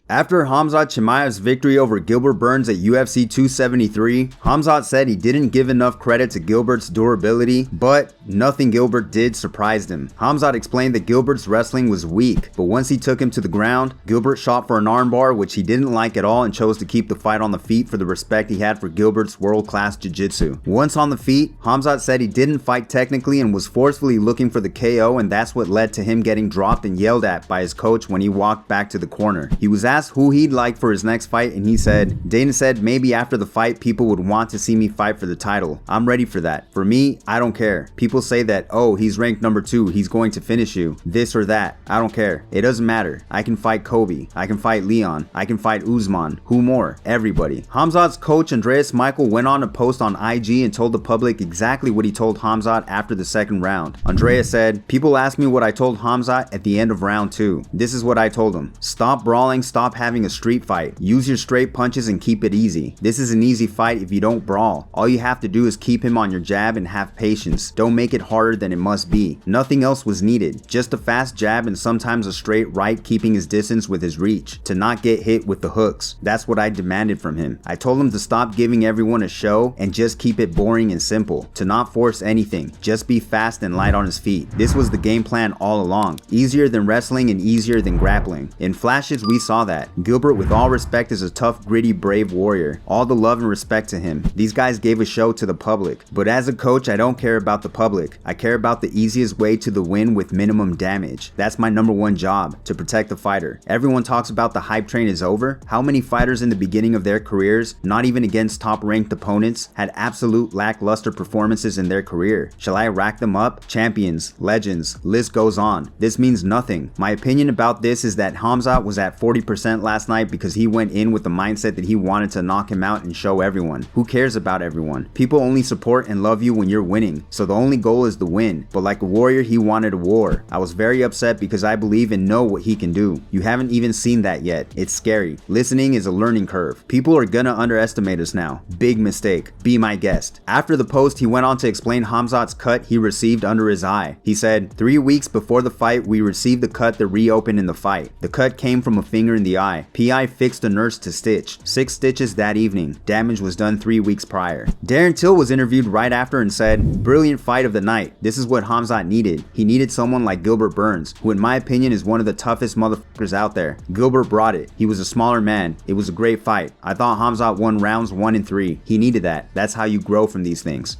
After Khamzat Chimaev's victory over Gilbert Burns at UFC 273, Khamzat said he didn't give enough credit to Gilbert's durability, but nothing Gilbert did surprised him. Khamzat explained that Gilbert's wrestling was weak, but once he took him to the ground, Gilbert shot for an armbar, which he didn't like at all and chose to keep the fight on the feet for the respect he had for Gilbert's world-class jiu-jitsu. Once on the feet, Khamzat said he didn't fight technically and was forcefully looking for the KO, and that's what led to him getting dropped and yelled at by his coach when he walked back to the corner. He was asked who he'd like for his next fight, and he said, "Dana said maybe after the fight people would want to see me fight for the title. I'm ready for that. For me, I don't care. People say that, oh, he's ranked number 2, he's going to finish you, this or that. I don't care. It doesn't matter. I can fight Kobe. I can fight Leon. I can fight Usman. Who more? Everybody." Khamzat's coach Andreas Michael went on a post on IG and told the public exactly what he told Khamzat after the second round. Andreas said, "People ask me what I told Khamzat at the end of round 2. This is what I told him. Stop brawling, stop having a street fight. Use your straight punches and keep it easy. This is an easy fight if you don't brawl. All you have to do is keep him on your jab and have patience. Don't make it harder than it must be." Nothing else was needed. Just a fast jab and sometimes a straight right, keeping his distance with his reach. To not get hit with the hooks. That's what I demanded from him. I told him to stop giving everyone a show and just keep it boring and simple. To not force anything. Just be fast and light on his feet. This was the game plan all along. Easier than wrestling and easier than grappling. In flashes we saw that. Gilbert, with all respect, is a tough, gritty, brave warrior. All the love and respect to him. These guys gave a show to the public. But as a coach, I don't care about the public. I care about the easiest way to the win with minimum damage. That's my number one job, to protect the fighter. Everyone talks about the hype train is over. How many fighters in the beginning of their careers, not even against top-ranked opponents, had absolute lackluster performances in their career? Shall I rack them up? Champions, legends, list goes on. This means nothing. My opinion about this is that Khamzat was at 40% last night because he went in with the mindset that he wanted to knock him out and show everyone. Who cares about everyone? People only support and love you when you're winning, so the only goal is the win. But like a warrior, he wanted a war. I was very upset because I believe and know what he can do. You haven't even seen that yet. It's scary. Listening is a learning curve. People are gonna underestimate us now. Big mistake. Be my guest. After the post, he went on to explain Khamzat's cut he received under his eye. He said, 3 weeks before the fight, we received the cut that reopened in the fight. The cut came from a finger in the eye. PI fixed a nurse to stitch. 6 stitches that evening. Damage was done 3 weeks prior. Darren Till was interviewed right after and said, "Brilliant fight of the night. This is what Khamzat needed. He needed someone like Gilbert Burns, who in my opinion is one of the toughest motherfuckers out there. Gilbert brought it. He was a smaller man. It was a great fight. I thought Khamzat won rounds 1 and 3. He needed that. That's how you grow from these things."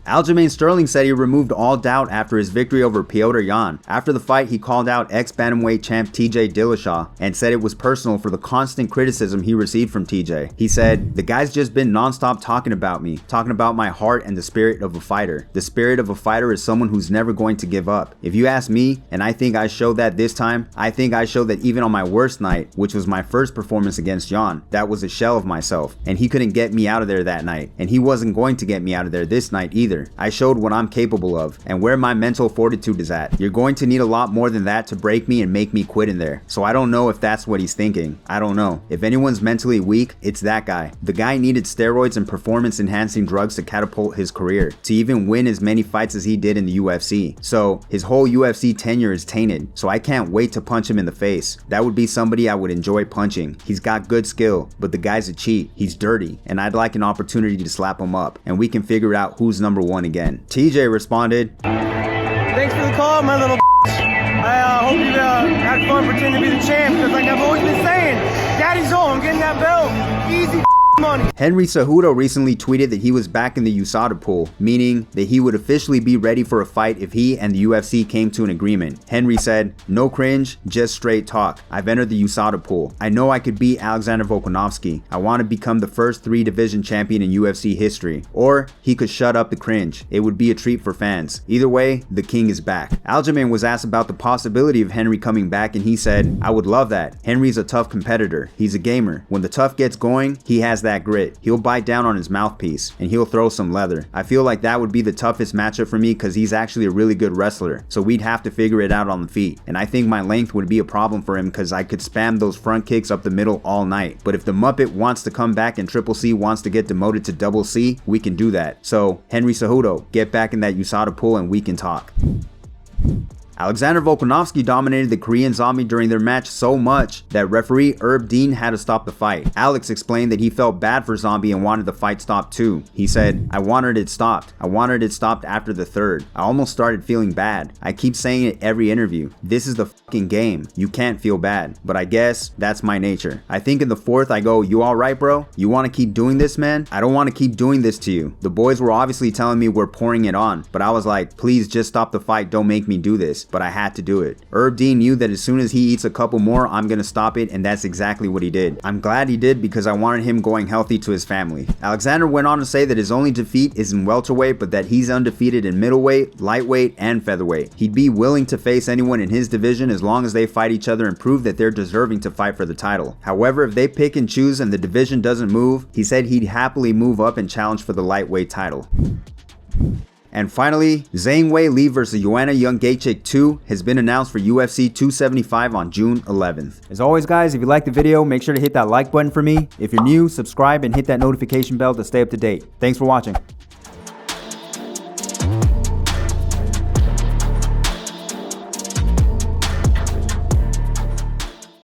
Aljamain Sterling said he removed all doubt after his victory over Petr Yan. After the fight, he called out ex-bantamweight champ TJ Dillashaw and said it was personal for the constant criticism he received from TJ. He said, "The guy's just been non-stop talking about me, talking about my heart and the spirit of a fighter. The spirit of a fighter is someone who's never going to give up. If you ask me, and I think I showed that this time, I think I showed that even on my worst night, which was my first performance against Yan, that was a shell of myself, and he couldn't get me out of there that night, and he wasn't going to get me out of there this night either. I showed what I'm capable of and where my mental fortitude is at. You're going to need a lot more than that to break me and make me quit in there. So I don't know if that's what he's thinking. I don't know. If anyone's mentally weak, it's that guy. The guy needed steroids and performance enhancing drugs to catapult his career, to even win as many fights as he did in the UFC. So his whole UFC tenure is tainted. So I can't wait to punch him in the face. That would be somebody I would enjoy punching. He's got good skill, but the guy's a cheat. He's dirty, and I'd like an opportunity to slap him up, and we can figure out who's number 1 again." TJ responded, "Thanks for the call, my little I hope you had fun pretending to be the champ, because like I've always been saying, daddy's home, I'm getting that belt. Easy money." Henry Cejudo recently tweeted that he was back in the USADA pool, meaning that he would officially be ready for a fight if he and the UFC came to an agreement. Henry said, "No cringe, just straight talk. I've entered the USADA pool. I know I could beat Alexander Volkanovski. I want to become the first 3-division champion in UFC history. Or he could shut up the cringe. It would be a treat for fans. Either way, the king is back." Aljamain was asked about the possibility of Henry coming back, and he said, "I would love that. Henry's a tough competitor. He's a gamer. When the tough gets going, he has that grit. He'll bite down on his mouthpiece, and he'll throw some leather. I feel like that would be the toughest matchup for me because he's actually a really good wrestler, so we'd have to figure it out on the feet. And I think my length would be a problem for him because I could spam those front kicks up the middle all night. But if the Muppet wants to come back and Triple C wants to get demoted to Double C, we can do that. So, Henry Cejudo, get back in that USADA pool and we can talk." Alexander Volkanovski dominated the Korean Zombie during their match so much that referee Herb Dean had to stop the fight. Alex explained that he felt bad for Zombie and wanted the fight stopped too. He said, "I wanted it stopped. I wanted it stopped after the third. I almost started feeling bad. I keep saying it every interview. This is the fucking game. You can't feel bad. But I guess that's my nature. I think in the fourth I go, you alright bro? You want to keep doing this, man? I don't want to keep doing this to you. The boys were obviously telling me we're pouring it on, but I was like, please just stop the fight. Don't make me do this. But I had to do it." Herb Dean knew that as soon as he eats a couple more, I'm gonna stop it, and that's exactly what he did. I'm glad he did because I wanted him going healthy to his family. Alexander went on to say that his only defeat is in welterweight, but that he's undefeated in middleweight, lightweight, and featherweight. He'd be willing to face anyone in his division as long as they fight each other and prove that they're deserving to fight for the title. However, if they pick and choose and the division doesn't move, he said he'd happily move up and challenge for the lightweight title. And finally, Zhang Weili vs. Joanna Jedrzejczy 2 has been announced for UFC 275 on June 11th. As always guys, if you liked the video, make sure to hit that like button for me. If you're new, subscribe and hit that notification bell to stay up to date. Thanks for watching.